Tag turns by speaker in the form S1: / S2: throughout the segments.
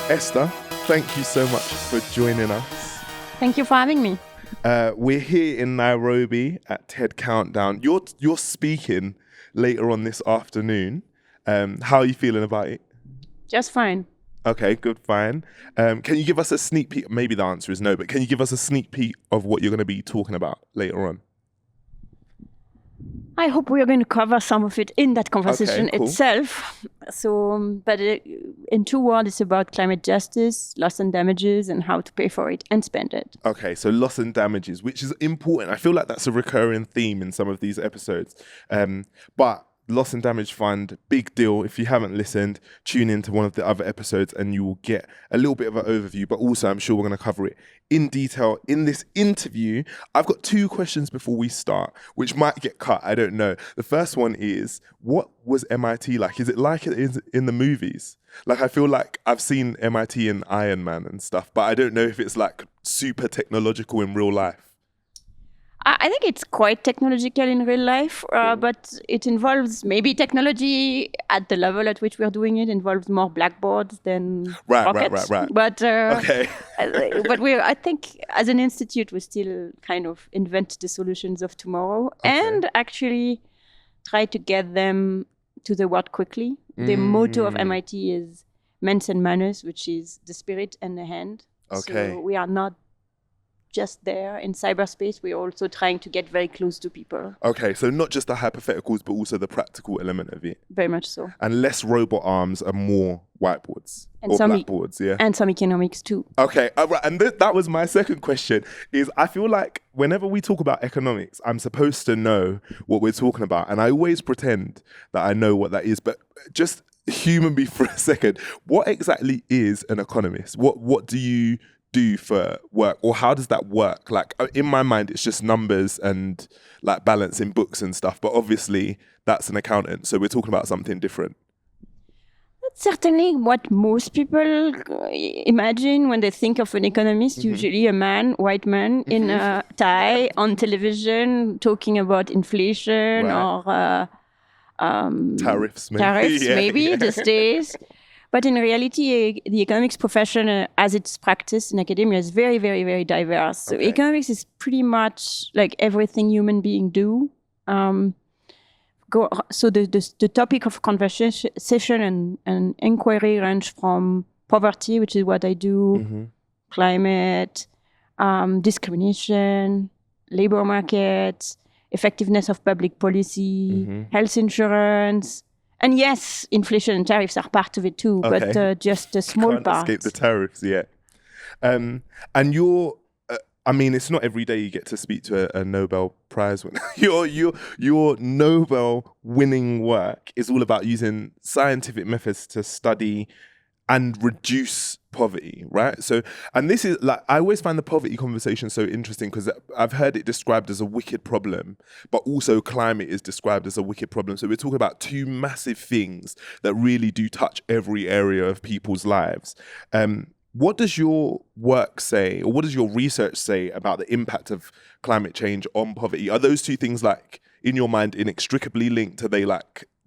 S1: Esther, thank you so much for joining us.
S2: Thank you for having me.
S1: We're here in Nairobi at TED Countdown. You're speaking later on this afternoon. How are you feeling about it?
S2: Just fine.
S1: Okay, good, fine. Can you give us a sneak peek? Maybe the answer is no, but can you give us a sneak peek of what you're going to be talking about later on?
S2: I hope we are going to cover some of it in that conversation
S1: Okay, cool.
S2: itself. So, but in 2 words, it's about climate justice, loss and damages, and how to pay for it and spend it.
S1: Okay, so loss and damages, which is important. I feel like that's a recurring theme in some of these episodes. But Loss and Damage Fund, big deal. If you haven't listened, tune into one of the other episodes and you will get a little bit of an overview, but also I'm sure we're going to cover it in detail in this interview. I've got 2 questions before we start, which might get cut, I don't know. The first one is, what was MIT like? Is it like it is in the movies? Like, I feel like I've seen MIT in Iron Man and stuff, but I don't know if it's like super technological in real life.
S2: I think it's quite technological in real life, but it involves maybe technology at the level at which we're doing it involves more blackboards than rockets.
S1: Right.
S2: But
S1: Okay.
S2: but I think as an institute, we still kind of invent the solutions of tomorrow and actually try to get them to the world quickly. The motto of MIT is mens and manus, which is the spirit and the hand.
S1: Okay.
S2: So we are not just there in cyberspace, we're also trying to get very close to people.
S1: Okay, so not just the hypotheticals, but also the practical element of it.
S2: Very much so.
S1: And less robot arms and more whiteboards
S2: And
S1: or
S2: some
S1: blackboards, yeah?
S2: And some economics too.
S1: Okay, right. And that was my second question, is I feel like whenever we talk about economics, I'm supposed to know what we're talking about. And I always pretend that I know what that is, but just humour me for a second. What exactly is an economist? What do you do for work, or how does that work? Like, in my mind, it's just numbers and like balancing books and stuff, but obviously that's an accountant, so we're talking about something different.
S2: That's certainly what most people imagine when they think of an economist. Usually a white man in a tie on television talking about inflation or
S1: tariffs maybe
S2: these days. But in reality, the economics profession, as it's practiced in academia, is very, very, very diverse. So economics is pretty much like everything human beings do. So the topic of conversation and inquiry range from poverty, which is what I do, climate, discrimination, labor market, effectiveness of public policy, health insurance. And yes, inflation and tariffs are part of it too, but just a small
S1: Can't
S2: part.
S1: escape the tariffs, yeah. And you're, I mean, it's not every day you get to speak to a Nobel Prize winner. Your Nobel-winning work is all about using scientific methods to study and reduce poverty, right? So, and this is like, I always find the poverty conversation so interesting because I've heard it described as a wicked problem, but also climate is described as a wicked problem. So we're talking about 2 massive things that really do touch every area of people's lives. What does your work say, or what does your research say about the impact of climate change on poverty? Are those 2 things, like, in your mind, inextricably linked?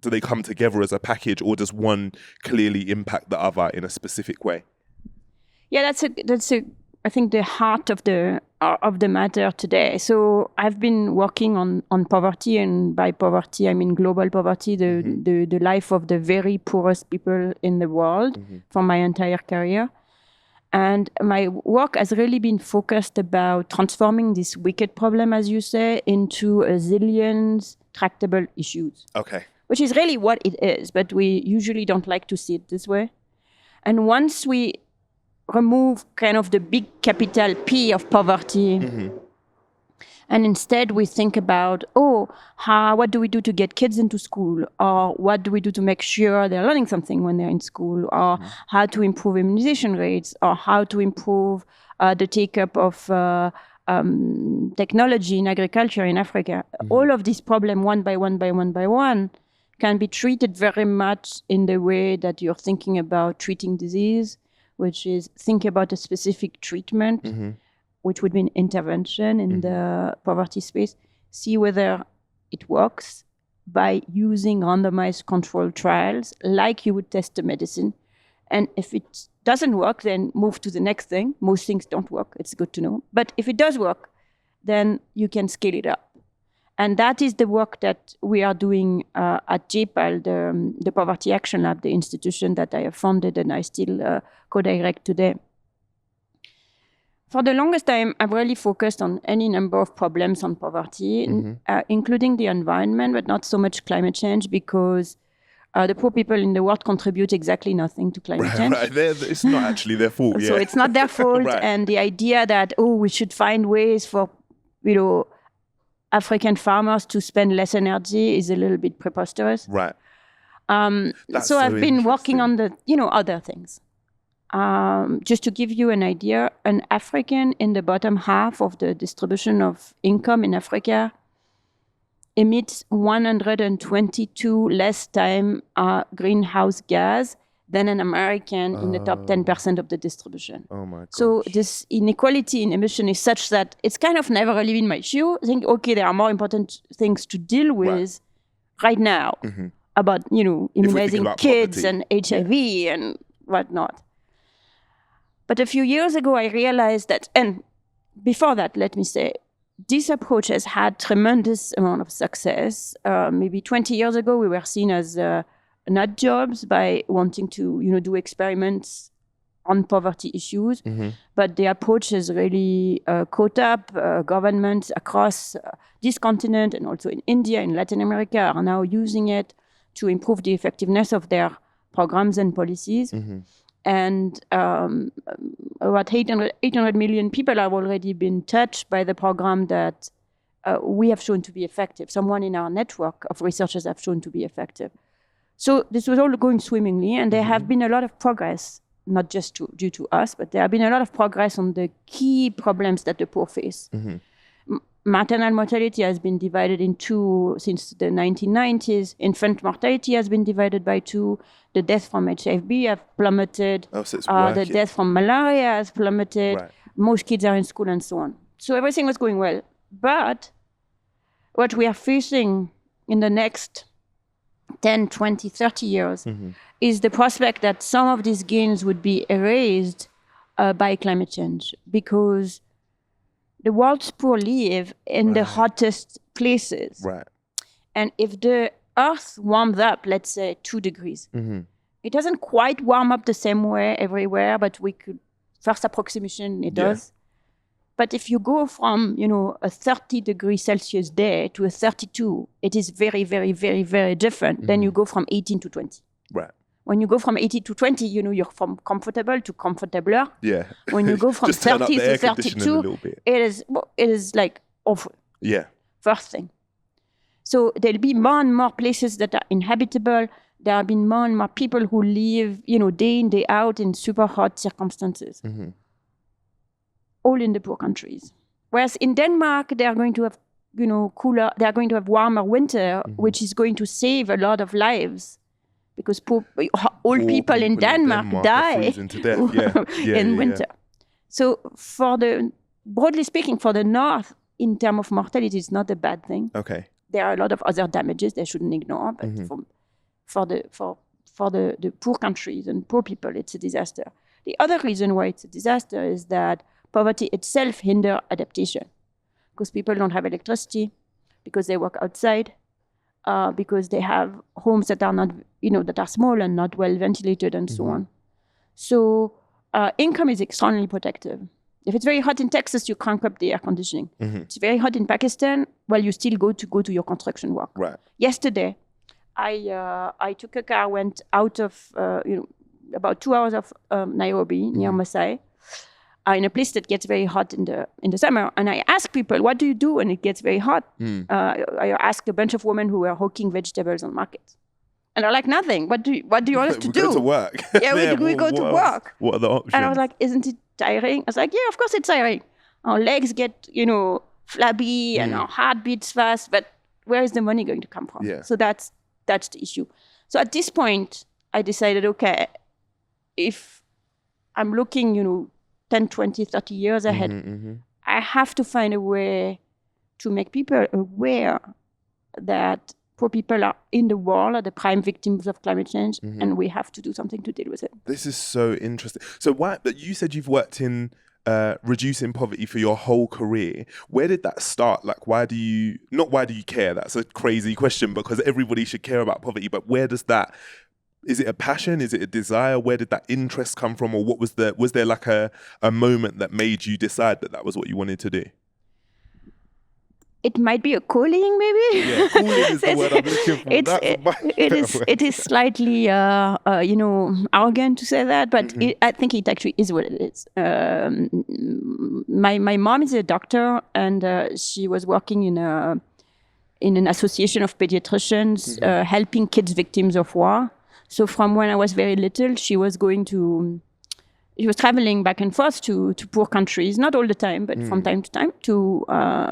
S1: Do they come together as a package, or does one clearly impact the other in a specific way?
S2: Yeah, that's I think the heart of the matter today. So I've been working on poverty, and by poverty I mean global poverty, the life of the very poorest people in the world for my entire career. And my work has really been focused about transforming this wicked problem, as you say, into a zillions tractable issues.
S1: Okay.
S2: Which is really what it is, but we usually don't like to see it this way. And once we remove kind of the big capital P of poverty, and instead we think about, what do we do to get kids into school? Or what do we do to make sure they're learning something when they're in school? Or how to improve immunization rates? Or how to improve the take-up of technology in agriculture in Africa? All of these problems, one by one, can be treated very much in the way that you're thinking about treating disease, which is think about a specific treatment, which would be an intervention in the poverty space, see whether it works by using randomized controlled trials, like you would test a medicine, And if it doesn't work, then move to the next thing. Most things don't work. It's good to know. But if it does work, then you can scale it up. And that is the work that we are doing at JPAL, the Poverty Action Lab, the institution that I have founded and I still co-direct today. For the longest time, I've really focused on any number of problems on poverty, including the environment, but not so much climate change, because the poor people in the world contribute exactly nothing to climate change.
S1: Right. It's not actually their fault.
S2: So it's not their fault.
S1: Right.
S2: And the idea that, we should find ways for, African farmers to spend less energy is a little bit preposterous.
S1: Right.
S2: So I've been working on the, other things. Just to give you an idea, an African in the bottom half of the distribution of income in Africa emits 122 less time greenhouse gas than an American in the top 10% of the distribution.
S1: Oh my gosh.
S2: So this inequality in emission is such that it's kind of never really been my issue. I think, okay, there are more important things to deal with right now about, immunizing kids and HIV and whatnot. But a few years ago, I realized that, and before that, let me say, this approach has had tremendous amount of success. Maybe 20 years ago, we were seen as nut jobs by wanting to, do experiments on poverty issues. But the approach has really caught up. Governments across this continent and also in India, in Latin America, are now using it to improve the effectiveness of their programs and policies. And about 800 million people have already been touched by the program that we have shown to be effective. Someone in our network of researchers have shown to be effective. So this was all going swimmingly, and there have been a lot of progress, not just due to us, but there have been a lot of progress on the key problems that the poor face. Maternal mortality has been divided in two since the 1990s. Infant mortality has been divided by two. The death from HIV have plummeted. The death from malaria has plummeted.
S1: Right.
S2: Most kids are in school and so on. So everything was going well. But what we are facing in the next 10, 20, 30 years is the prospect that some of these gains would be erased by climate change, because the world's poor live in the hottest places.
S1: Right.
S2: And if the Earth warms up, let's say 2 degrees, it doesn't quite warm up the same way everywhere, but we could, first approximation, it does. But if you go from, a 30 degrees Celsius day to a 32, it is very, very, very, very different. Then you go from 18 to 20.
S1: Right.
S2: When you go from 80 to 20, you're from comfortable to comfortabler.
S1: Yeah.
S2: When you go from 30 to 32, it is like awful.
S1: Yeah.
S2: First thing. So there'll be more and more places that are inhabitable. There have been more and more people who live, day in, day out in super hot circumstances. All in the poor countries. Whereas in Denmark, they are going to have, cooler, they are going to have warmer winter, which is going to save a lot of lives. Because old people in Denmark die in winter. So broadly speaking, for the North, in terms of mortality, it's not a bad thing.
S1: Okay.
S2: There are a lot of other damages they shouldn't ignore, but for the poor countries and poor people, it's a disaster. The other reason why it's a disaster is that poverty itself hinders adaptation, because people don't have electricity, because they work outside, because they have homes that are not, that are small and not well ventilated and so on. So income is extremely protective. If it's very hot in Texas, you crank up the air conditioning. It's very hot in Pakistan, well, you still go to your construction work.
S1: Right.
S2: Yesterday, I took a car, went out of, about 2 hours of Nairobi, near Masai, in a place that gets very hot in the summer. And I ask people, what do you do when it gets very hot? I asked a bunch of women who were hawking vegetables on markets. And they're like, nothing. What do you want us to do?
S1: We go to work.
S2: Yeah, we go to work.
S1: What are the options?
S2: And I was like, isn't it tiring? I was like, yeah, of course it's tiring. Our legs get, flabby and our heart beats fast, but where is the money going to come from?
S1: Yeah.
S2: So that's the issue. So at this point, I decided, okay, if I'm looking, 10, 20, 30 years ahead, I have to find a way to make people aware that poor people are in the world are the prime victims of climate change, and we have to do something to deal with it.
S1: This is so interesting. So but you said you've worked in reducing poverty for your whole career. Where did that start? Like, why do you care? That's a crazy question, because everybody should care about poverty, but where does that, is it a passion? Is it a desire? Where did that interest come from? Or was there like a moment that made you decide that was what you wanted to do?
S2: It might be a calling, maybe.
S1: Yeah, calling is the word I'm looking for.
S2: It is slightly, arrogant to say that, but I think it actually is what it is. My mom is a doctor, and she was working in an association of pediatricians, helping kids victims of war. So from when I was very little, she was traveling back and forth to poor countries, not all the time, but from time to time, to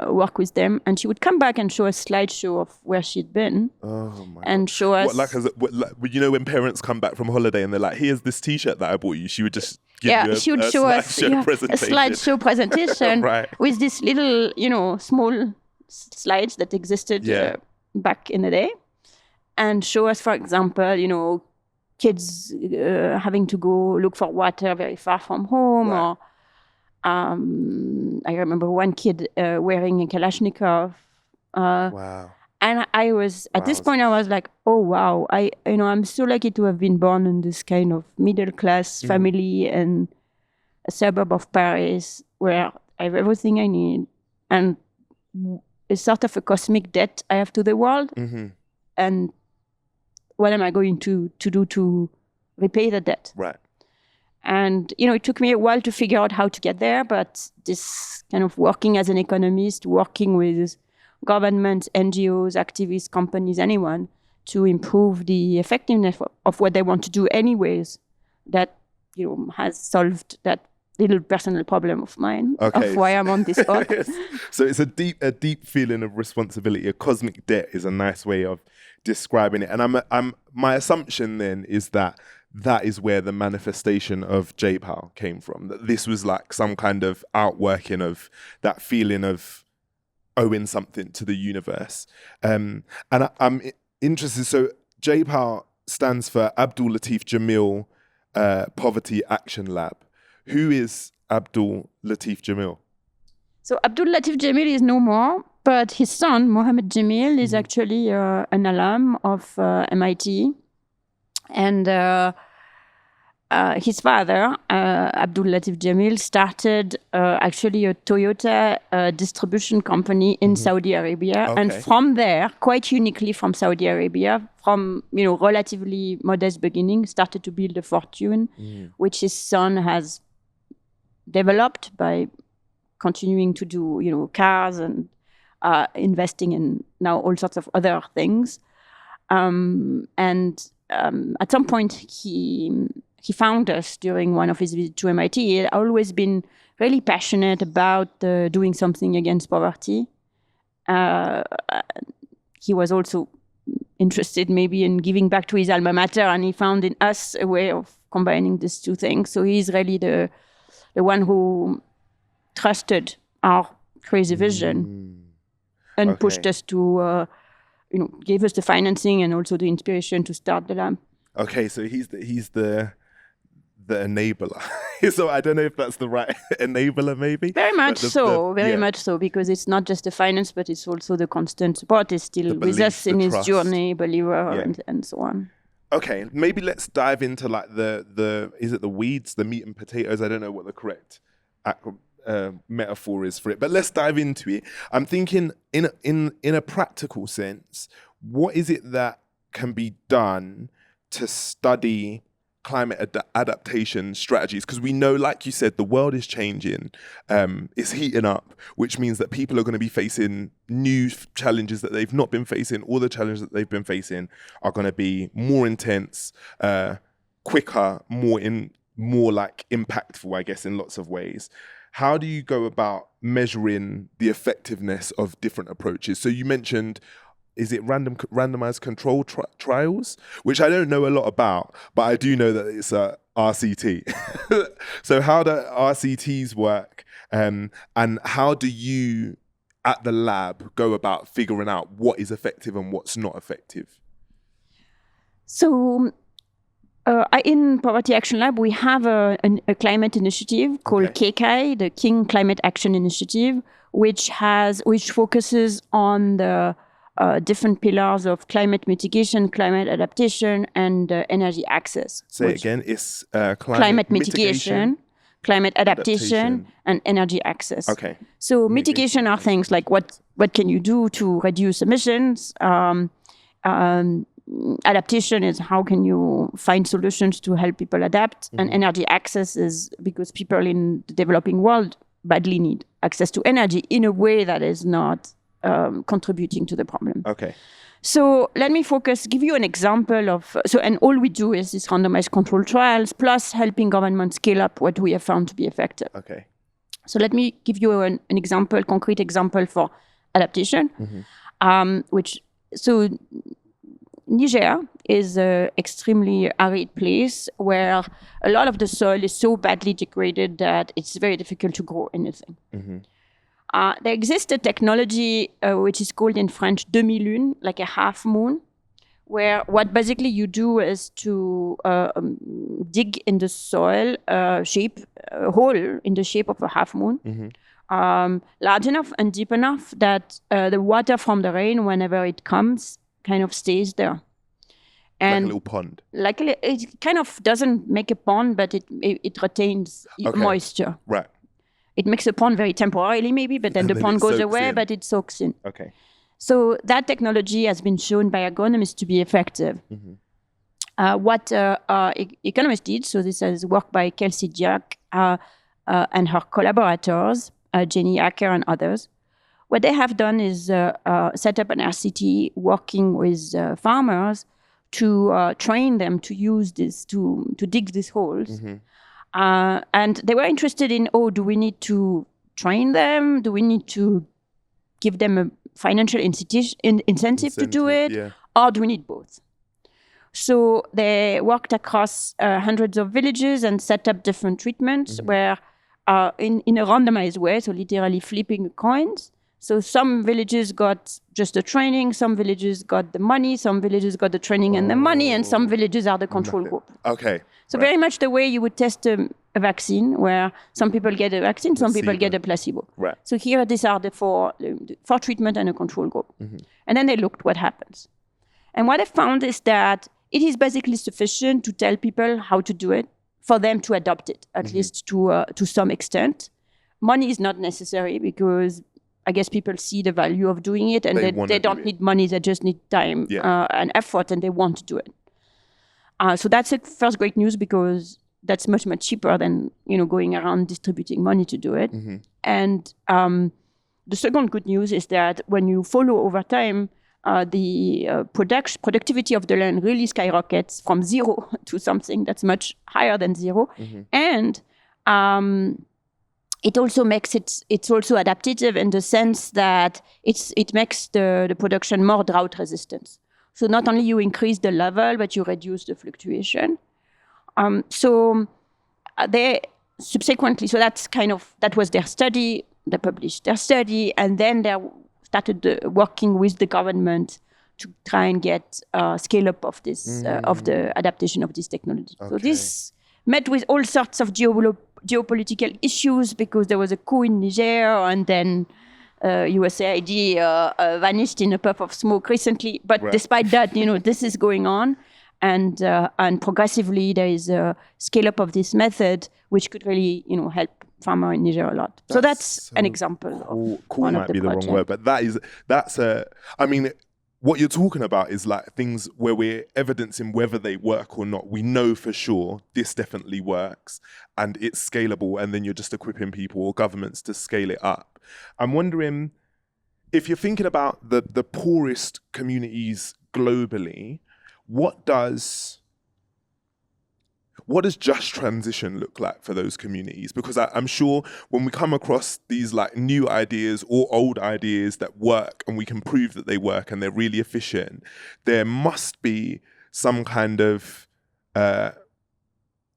S2: work with them. And she would come back and show us a slideshow of where she'd been.
S1: Oh my
S2: and
S1: God.
S2: Show us...
S1: when parents come back from holiday and they're like, here's this T-shirt that I bought you. She would just give you
S2: she would show us a slideshow presentation
S1: right.
S2: with this little, small slides that existed back in the day. And show us, for example, kids having to go look for water very far from home, right. Or I remember one kid wearing a Kalashnikov.
S1: Wow!
S2: And I was at this point, I was like, "Oh wow! I'm so lucky to have been born in this kind of middle class family in a suburb of Paris, where I have everything I need, and it's sort of a cosmic debt I have to the world, and." What am I going to do to repay the debt?
S1: Right.
S2: And, it took me a while to figure out how to get there, but this kind of working as an economist, working with governments, NGOs, activists, companies, anyone, to improve the effectiveness of what they want to do anyways, that, has solved that little personal problem of mine, of why I'm on this earth.
S1: Yes. So it's a deep feeling of responsibility. A cosmic debt is a nice way of describing it. And my assumption then is that is where the manifestation of J-PAL came from. That this was like some kind of outworking of that feeling of owing something to the universe. And I'm interested. So J-PAL stands for Abdul Latif Jamil Poverty Action Lab. Who is Abdul Latif Jamil?
S2: So Abdul Latif Jamil is no more, but his son, Mohammed Jamil, is actually an alum of MIT. And his father, Abdul Latif Jamil, started actually a Toyota distribution company in Saudi Arabia. Okay. And from there, quite uniquely from Saudi Arabia, from relatively modest beginning, started to build a fortune, which his son has developed by continuing to do, cars and investing in now all sorts of other things. And at some point, he found us during one of his visits to MIT. He had always been really passionate about doing something against poverty. He was also interested maybe in giving back to his alma mater, and he found in us a way of combining these two things. So he's really the one who trusted our crazy vision and pushed us to, gave us the financing and also the inspiration to start the lab.
S1: Okay, so he's the enabler. So I don't know if that's the right enabler, maybe.
S2: Very much so, because it's not just the finance, but it's also the constant support. He's still with us in his journey, believer, and so on.
S1: Okay, maybe let's dive into like the is it the weeds, the meat and potatoes? I don't know what the correct metaphor is for it, but let's dive into it. I'm thinking in a practical sense, what is it that can be done to study climate adaptation strategies? Because we know, like you said, the world is changing, it's heating up, which means that people are going to be facing new challenges that they've not been facing. All the challenges that they've been facing are going to be more intense, quicker, more like impactful, I guess, in lots of ways. How do you go about measuring the effectiveness of different approaches? So you mentioned, is it randomized control trials, which I don't know a lot about, but I do know that it's a RCT. So how do RCTs work, and how do you at the lab go about figuring out what is effective and what's not effective?
S2: So in Poverty Action Lab, we have a climate initiative called KCAI, the King Climate Action Initiative, which focuses on the different pillars of climate mitigation, climate adaptation, and energy access.
S1: Say it again. It's
S2: climate mitigation, climate adaptation, and energy access.
S1: Okay.
S2: So mitigation are things like what can you do to reduce emissions. Adaptation is how can you find solutions to help people adapt. And energy access is because people in the developing world badly need access to energy in a way that is not contributing to the problem.
S1: Okay.
S2: So let me give you an example of, and all we do is these randomized control trials plus helping governments scale up what we have found to be effective.
S1: Okay.
S2: So let me give you an example, concrete example for adaptation, Niger is an extremely arid place where a lot of the soil is so badly degraded that it's very difficult to grow anything. There exists a technology which is called in French demi-lune, like a half moon, where what basically you do is to dig in the soil a hole in the shape of a half moon, large enough and deep enough that the water from the rain, whenever it comes, kind of stays there. And
S1: like a little pond.
S2: It kind of doesn't make a pond, but it retains moisture.
S1: Right.
S2: It makes a pond very temporarily, maybe, but then the pond goes away, but it soaks in.
S1: Okay.
S2: So that technology has been shown by economists to be effective. What economists did, so this is work by Kelsey Jack and her collaborators, Jenny Acker and others. What they have done is set up an RCT working with farmers to train them to use this, to dig these holes. And they were interested in, do we need to train them? Do we need to give them a financial incentive to do it?
S1: Yeah.
S2: Or do we need both? So they worked across hundreds of villages and set up different treatments where in a randomized way, so literally flipping coins. So some villages got just the training, some villages got the money, some villages got the training and the money, and some villages are the control group.
S1: Okay.
S2: So very much the way you would test a vaccine, where some people get a vaccine, some people get a placebo.
S1: Right.
S2: So here, these are the four treatment and a control group. And then they looked what happens. And what I found is that it is basically sufficient to tell people how to do it, for them to adopt it, at least to some extent. Money is not necessary because I guess people see the value of doing it, and they don't need money, they just need time and effort, and they want to do it. So that's the first great news, because that's much, much cheaper than going around distributing money to do it. And the second good news is that when you follow over time, the productivity of the land really skyrockets from 0 to something that's much higher than 0. And it also makes it's also adaptive in the sense that it makes the production more drought resistant. So not only you increase the level, but you reduce the fluctuation. So they subsequently, so that was their study. They published their study, and then they started working with the government to try and get scale up of this of the adaptation of this technology. Okay. So this met with all sorts of geopolitical issues, because there was a coup in Niger, and then USAID vanished in a puff of smoke recently. But despite that, this is going on, and progressively there is a scale up of this method, which could really help farmer in Niger a lot. So that's an example.
S1: Cool might be the wrong word, but that's I mean, what you're talking about is like things where we're evidencing whether they work or not. We know for sure this definitely works and it's scalable, and then you're just equipping people or governments to scale it up. I'm wondering if you're thinking about the poorest communities globally, what does just transition look like for those communities? Because I'm sure when we come across these like new ideas or old ideas that work, and we can prove that they work and they're really efficient, there must be some kind of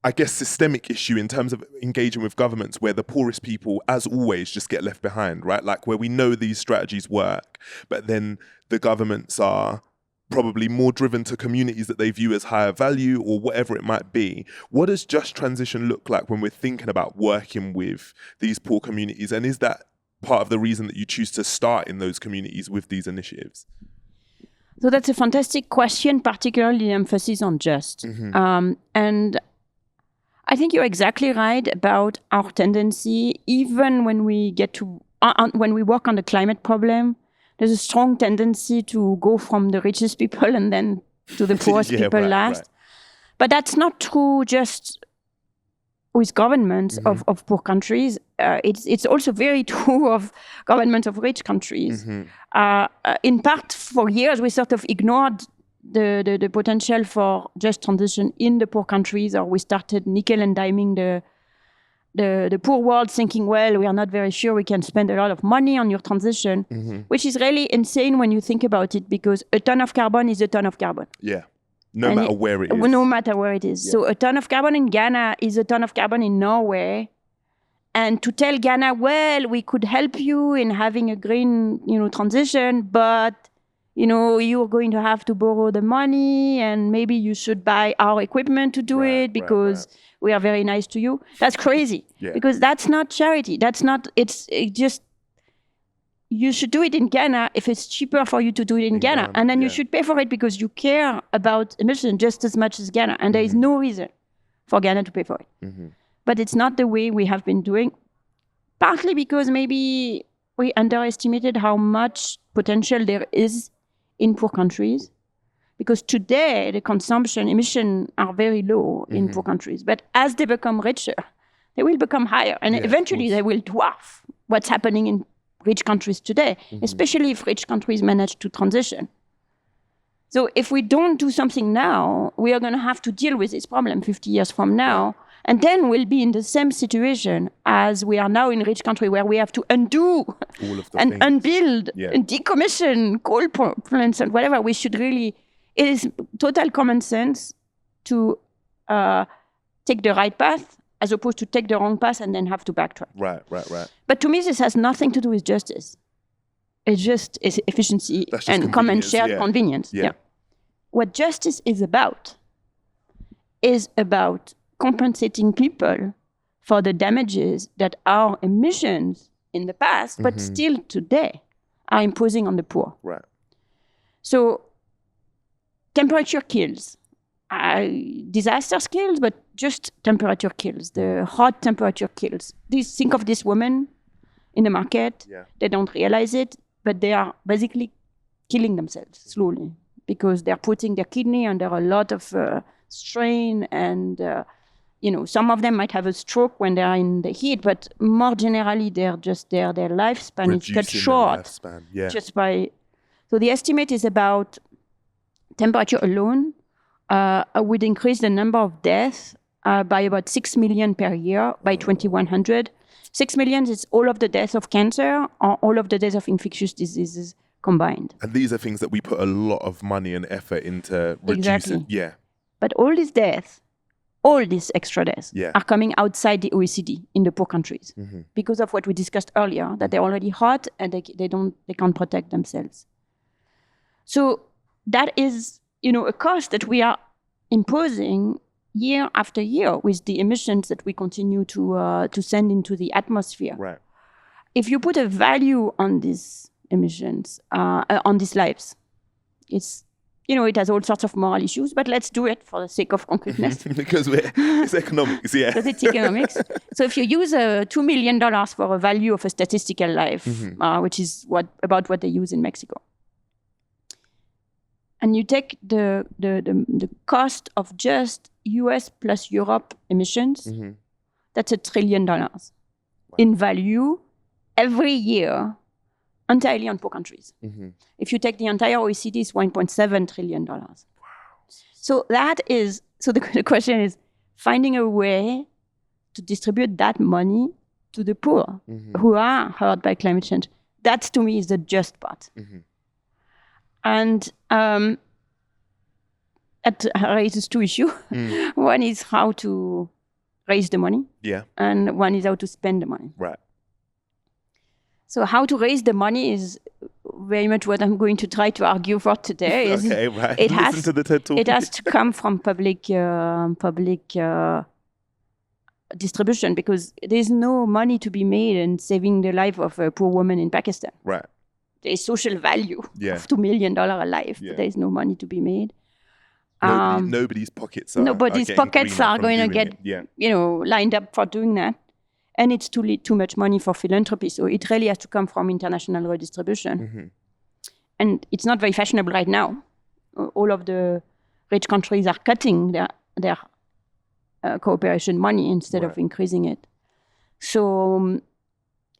S1: I guess, systemic issue in terms of engaging with governments where the poorest people, as always, just get left behind, right? Like where we know these strategies work, but then the governments are probably more driven to communities that they view as higher value or whatever it might be. What does just transition look like when we're thinking about working with these poor communities? And is that part of the reason that you choose to start in those communities with these initiatives?
S2: So that's a fantastic question, particularly emphasis on just. And I think you're exactly right about our tendency, even when we get to, when we work on the climate problem, there's a strong tendency to go from the richest people and then to the poorest people last. Right. But that's not true just with governments of poor countries. It's also very true of governments of rich countries. In part, for years, we sort of ignored the potential for just transition in the poor countries, or we started nickel and diming the poor world, thinking, well, we are not very sure we can spend a lot of money on your transition, which is really insane when you think about it, because a ton of carbon is a ton of carbon.
S1: Yeah, no matter where it is.
S2: No matter where it is. Yeah. So a ton of carbon in Ghana is a ton of carbon in Norway. And to tell Ghana, well, we could help you in having a green, transition, but you're going to have to borrow the money, and maybe you should buy our equipment to do it because we are very nice to you. That's crazy. Because that's not charity. You should do it in Ghana if it's cheaper for you to do it in Ghana. And then you should pay for it because you care about emission just as much as Ghana. And there is no reason for Ghana to pay for it. But it's not the way we have been doing, partly because maybe we underestimated how much potential there is in poor countries, because today the consumption emissions are very low in poor countries. But as they become richer, they will become higher. And eventually they will dwarf what's happening in rich countries today, especially if rich countries manage to transition. So if we don't do something now, we are going to have to deal with this problem 50 years from now. And then we'll be in the same situation as we are now in rich country, where we have to undo and unbuild and decommission coal plants and whatever. We should really, it is total common sense to take the right path as opposed to take the wrong path and then have to backtrack.
S1: Right.
S2: But to me, this has nothing to do with justice. It's just efficiency and common shared convenience. Yeah. What justice is about compensating people for the damages that our emissions in the past, but still today, are imposing on the poor.
S1: Right.
S2: So temperature kills. Disasters kills, but just temperature kills. The hot temperature kills. Think of this woman in the market. Yeah. They don't realize it, but they are basically killing themselves slowly because they're putting their kidney under a lot of strain, and some of them might have a stroke when they are in the heat, but more generally, they're just their lifespan is cut short just by. So the estimate is about temperature alone would increase the number of deaths by about 6 million per year by 2100. 6 million is all of the deaths of cancer or all of the deaths of infectious diseases combined.
S1: And these are things that we put a lot of money and effort into reducing.
S2: Exactly.
S1: Yeah.
S2: But all these deaths, all these extra deaths are coming outside the OECD in the poor countries because of what we discussed earlier, that they're already hot and they can't protect themselves. So that is, a cost that we are imposing year after year with the emissions that we continue to send into the atmosphere.
S1: Right.
S2: If you put a value on these emissions, on these lives, it's it has all sorts of moral issues, but let's do it for the sake of concreteness.
S1: Because it's economics, yeah.
S2: Because it's economics. So if you use $2 million for a value of a statistical life, which is about what they use in Mexico, and you take the cost of just US plus Europe emissions, that's $1 trillion in value every year, entirely on poor countries. If you take the entire OECD, it's $1.7 trillion. Wow. So the question is finding a way to distribute that money to the poor who are hurt by climate change. That, to me, is the just part. And it raises two issues. One is how to raise the money.
S1: Yeah.
S2: And one is how to spend the money.
S1: Right.
S2: So how to raise the money is very much what I'm going to try to argue for today.
S1: Okay, right.
S2: Listen
S1: to the TED Talk.
S2: It has to come from public distribution, because there's no money to be made in saving the life of a poor woman in Pakistan.
S1: Right.
S2: There's social value of $2 million a life, but there's no money to be made.
S1: Nobody's pockets are
S2: going to get lined up for doing that. And it's too much money for philanthropy. So it really has to come from international redistribution.
S1: Mm-hmm.
S2: And it's not very fashionable right now. All of the rich countries are cutting their cooperation money instead of increasing it. So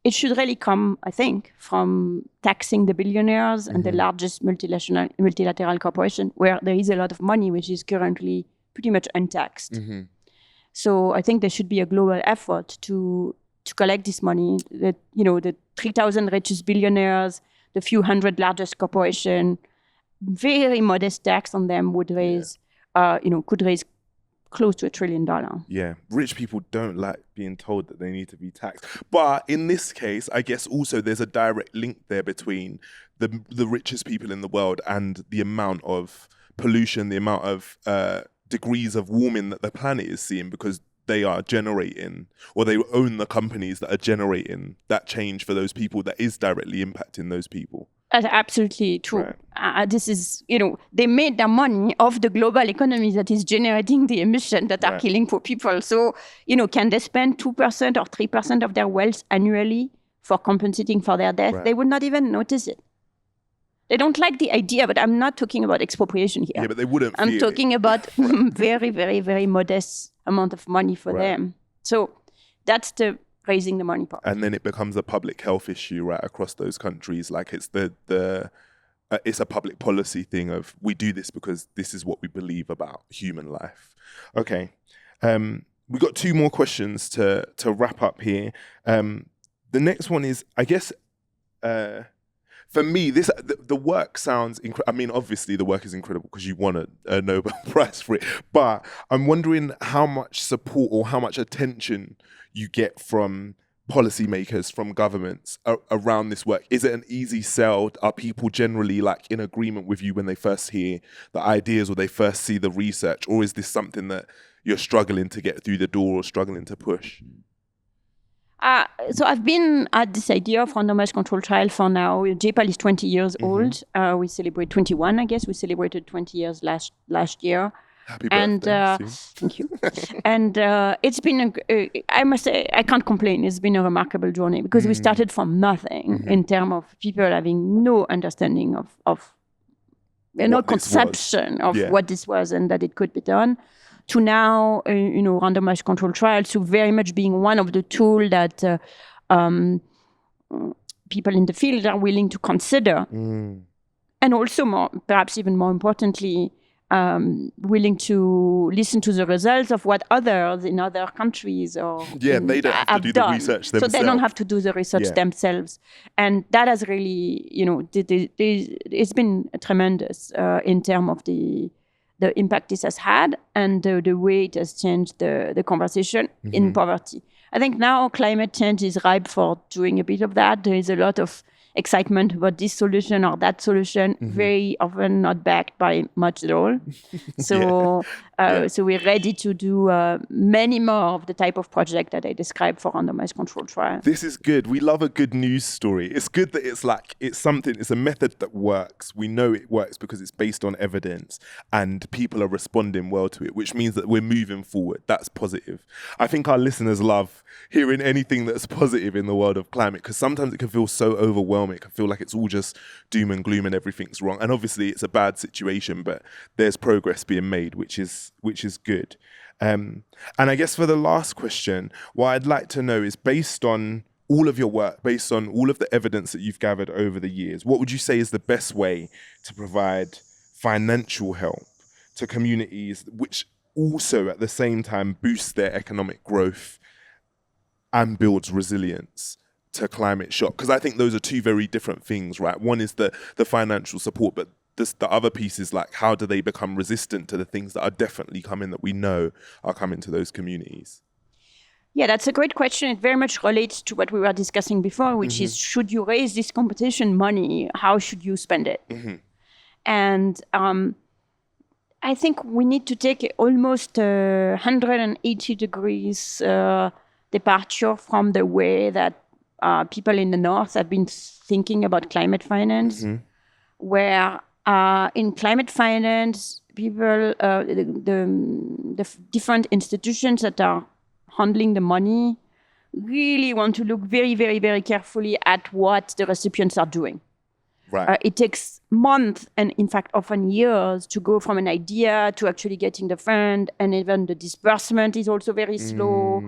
S2: it should really come, I think, from taxing the billionaires and the largest multilateral corporation, where there is a lot of money which is currently pretty much untaxed.
S1: Mm-hmm.
S2: So I think there should be a global effort to collect this money. That, the 3,000 richest billionaires, the few hundred largest corporations, very modest tax on them would raise, could raise close to $1 trillion.
S1: Yeah, rich people don't like being told that they need to be taxed. But in this case, I guess also there's a direct link there between the richest people in the world and the amount of pollution, the amount of degrees of warming that the planet is seeing, because they are generating, or they own the companies that are generating that change for those people that is directly impacting those people.
S2: That's absolutely true. Right. This is, they made their money off the global economy that is generating the emissions that are killing poor people. So, can they spend 2% or 3% of their wealth annually for compensating for their death? Right. They would not even notice it. They don't like the idea, but I'm not talking about expropriation here.
S1: Yeah, but they wouldn't.
S2: I'm talking about very, very, very modest amount of money for them. So that's the raising the money part.
S1: And then it becomes a public health issue right across those countries. Like it's it's a public policy thing of, we do this because this is what we believe about human life. Okay. We got two more questions to wrap up here. The next one is, I guess, for me, the work sounds incredible. I mean, obviously the work is incredible because you won a Nobel Prize for it. But I'm wondering how much support or how much attention you get from policymakers, from governments around this work. Is it an easy sell? Are people generally like in agreement with you when they first hear the ideas or they first see the research? Or is this something that you're struggling to get through the door or struggling to push?
S2: So I've been at this idea of randomized control trial for now. JPAL is 20 years old. We celebrate 21, I guess. We celebrated 20 years last year.
S1: Happy birthday.
S2: Thank you. And it's been, I must say, I can't complain. It's been a remarkable journey because we started from nothing in terms of people having no understanding of no conception of what this was and that it could be done, to now, randomized control trials, to very much being one of the tools that people in the field are willing to consider. And also, perhaps even more importantly, willing to listen to the results of what others in other countries
S1: they don't have to do the research themselves.
S2: So they don't have to do the research themselves. And that has really, it's been tremendous in terms of the impact this has had and the way it has changed the conversation in poverty. I think now climate change is ripe for doing a bit of that. There is a lot of excitement about this solution or that solution, very often not backed by much at all. So so we're ready to do many more of the type of project that I described for randomized control trial.
S1: This is good. We love a good news story. It's good that it's a method that works. We know it works because it's based on evidence and people are responding well to it, which means that we're moving forward. That's positive. I think our listeners love hearing anything that's positive in the world of climate, because sometimes it can feel so overwhelming. It can feel like it's all just doom and gloom and everything's wrong. And obviously it's a bad situation, but there's progress being made, which is good. And I guess for the last question, what I'd like to know is, based on all of your work, based on all of the evidence that you've gathered over the years, what would you say is the best way to provide financial help to communities, which also at the same time boosts their economic growth and builds resilience to climate shock? Because I think those are two very different things, right? One is the financial support, but the other piece is like, how do they become resistant to the things that are definitely coming, that we know are coming to those communities?
S2: Yeah, that's a great question. It very much relates to what we were discussing before, which is, should you raise this competition money? How should you spend it? And I think we need to take almost 180 degrees departure from the way that people in the North have been thinking about climate finance, where in climate finance, people, the different institutions that are handling the money really want to look very, very, very carefully at what the recipients are doing.
S1: Right.
S2: It takes months and, in fact, often years to go from an idea to actually getting the fund, and even the disbursement is also very slow.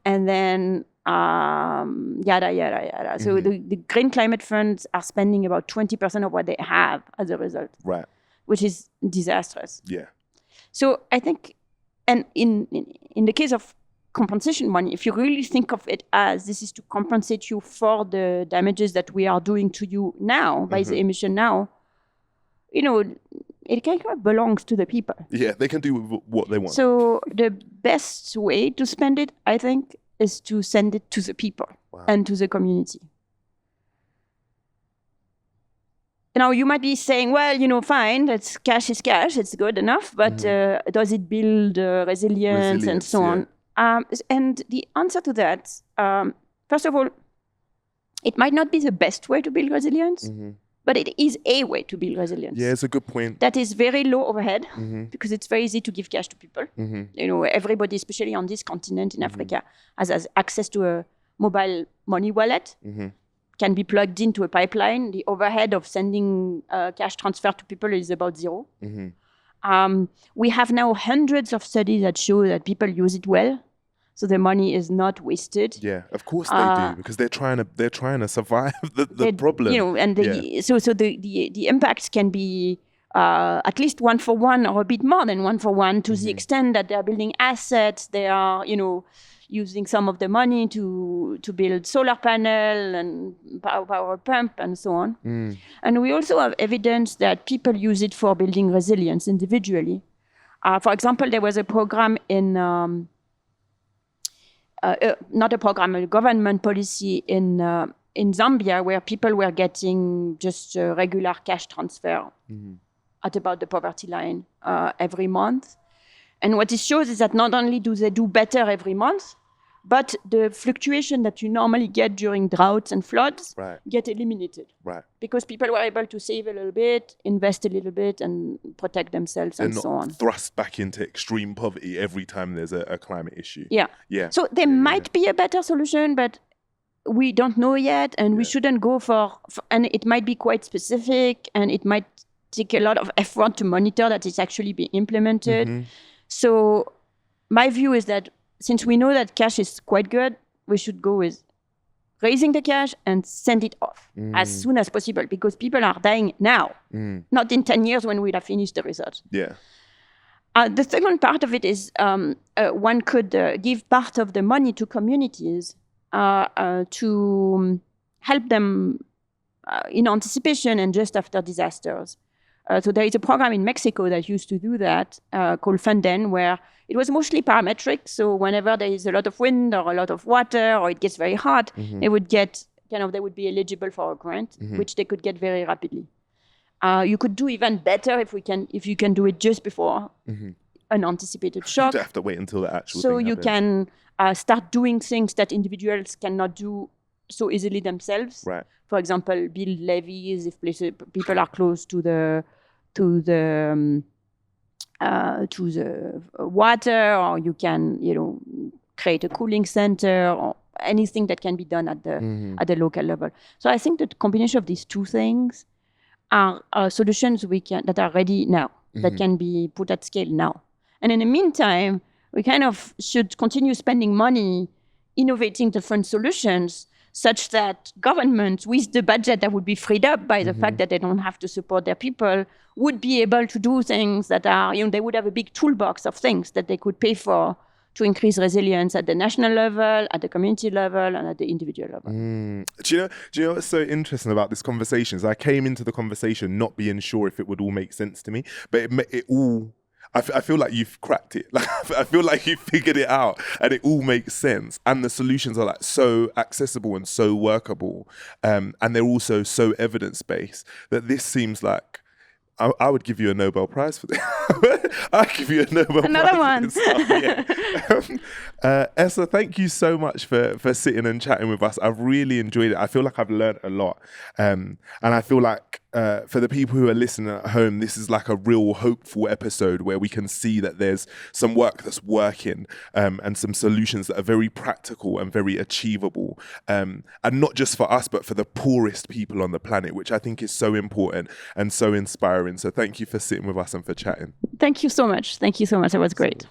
S2: And then yada, yada, yada. So the green climate funds are spending about 20% of what they have as a result.
S1: Right.
S2: Which is disastrous.
S1: Yeah.
S2: So I think, and in the case of compensation money, if you really think of it as this is to compensate you for the damages that we are doing to you now by the emission now, you know, it kind of belongs to the people.
S1: Yeah, they can do what they want.
S2: So the best way to spend it, I think, is to send it to the people and to the community. Now, you might be saying, well, you know, fine, that's cash is cash, it's good enough, but does it build resilience and so on? And the answer to that, first of all, it might not be the best way to build resilience, but it is a way to build resilience.
S1: Yeah, it's a good point.
S2: That is very low overhead because it's very easy to give cash to people. You know, everybody, especially on this continent in Africa, has access to a mobile money wallet, can be plugged into a pipeline. The overhead of sending cash transfer to people is about zero. We have now hundreds of studies that show that people use it well, so the money is not wasted.
S1: Yeah, of course they do, because they're trying to survive the problem.
S2: You know, and so the impacts can be at least 1-for-1 or a bit more than 1-for-1 to the extent that they are building assets. They are, you know, using some of the money to build solar panel and power pump and so on. And we also have evidence that people use it for building resilience individually. For example, there was a program in, not a program, a government policy in Zambia where people were getting just a regular cash transfer at about the poverty line every month. And what it shows is that not only do they do better every month, but the fluctuation that you normally get during droughts and floods get eliminated. Right. Because people were able to save a little bit, invest a little bit, and protect themselves and so on.
S1: Thrust back into extreme poverty every time there's a climate issue.
S2: Yeah. So there might be a better solution, but we don't know yet, and we shouldn't go for, and it might be quite specific, and it might take a lot of effort to monitor that it's actually being implemented. So my view is that since we know that cash is quite good, we should go with raising the cash and send it off as soon as possible, because people are dying now, not in 10 years when we'll have finished the research.
S1: Yeah.
S2: The second part of it is one could give part of the money to communities to help them in anticipation and just after disasters. So there is a program in Mexico that used to do that called Funden, where it was mostly parametric. So whenever there is a lot of wind or a lot of water or it gets very hot, they would get they would be eligible for a grant, which they could get very rapidly. You could do even better if you can do it just before an anticipated shock.
S1: You have to wait until the actual.
S2: So
S1: thing
S2: you
S1: happens.
S2: can start doing things that individuals cannot do so easily themselves.
S1: Right.
S2: For example, build levees if people are close to the water, or you can create a cooling center, or anything that can be done at the local level. So I think that the combination of these two things are solutions that are ready now, that can be put at scale now. And in the meantime, we kind of should continue spending money innovating different solutions, such that governments, with the budget that would be freed up by the fact that they don't have to support their people, would be able to do things that are, they would have a big toolbox of things that they could pay for to increase resilience at the national level, at the community level, and at the individual level.
S1: Do you know what's so interesting about this conversation is I came into the conversation not being sure if it would all make sense to me, but it all. I feel like you've cracked it. Like I feel like you figured it out, and it all makes sense. And the solutions are like so accessible and so workable, and they're also so evidence-based that this seems like I would give you a Nobel Prize for this. I'd give you a Nobel
S2: Another
S1: Prize.
S2: one.
S1: Esther, thank you so much for sitting and chatting with us. I've really enjoyed it. I feel like I've learned a lot. And I feel like for the people who are listening at home, this is like a real hopeful episode where we can see that there's some work that's working and some solutions that are very practical and very achievable. And not just for us, but for the poorest people on the planet, which I think is so important and so inspiring. So thank you for sitting with us and for chatting.
S2: Thank you so much. Thank you so much. It was great.